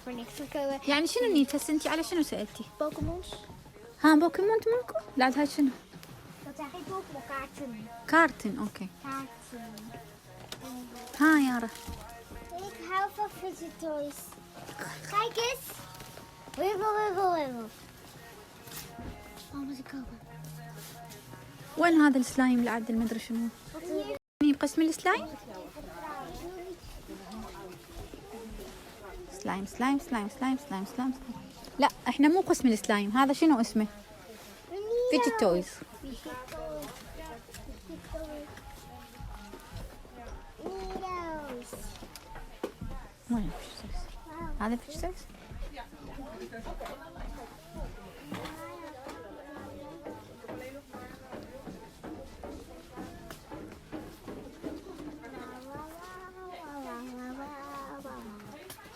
voor niks gekomen. يعني شنو نيت هسه انتي على شنو سألتي؟ Pokémons. ها بوكيمون مالكم؟ لا هاي شنو؟ Dat zijn geen Pokémon kaarten. كارتن اوكي. Kaarten. ها يارا. Ik hou van Fidget toys. Kijk eens. Wibbel, wibbel, wibbel. Oh, moet ik kopen. وين هذا السلايم اللي عاد المدري شنو؟ قسم السلايم؟ سلايم سلايم سلايم سلايم سلايم سلايم. لا احنا مو قسم السلايم، هذا شنو اسمه؟ فيجي تويز. وين فيجي تويز؟ هذا فيجي تويز؟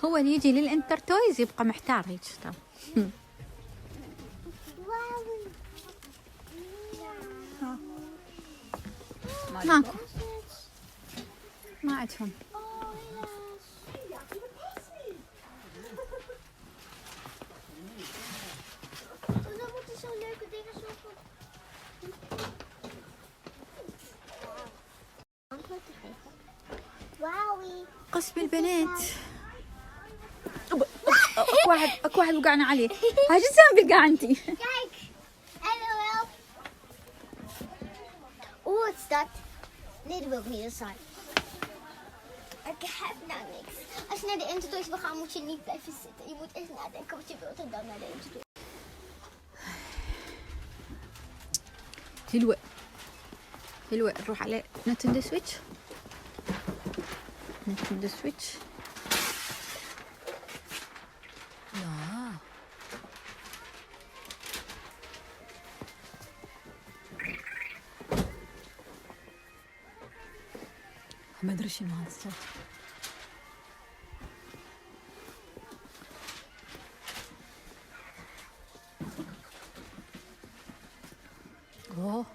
هو اللي يجي للانتر تويز يبقى محتار هيك ترى. ماكو، ما عندهم. قسم البنات. اكو واحد وقعنا عليه. هاي شو تسوين بالقاع انتي؟ Kijk. LOL. Oeh, wat is dat? Nee, dat wil ik niet. Dat is saai. Ik heb nou niks. Als je naar de Intertoys wil gaan, moet je niet blijven zitten. Je moet eens nadenken wat je wilt en dan naar de Intertoys. حلوة حلوة. نروح على نتندو سويتش. نتندو سويتش. لا ما ادري شنو هذا الصوت. اوه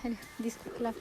حلو ديسكو كلاب.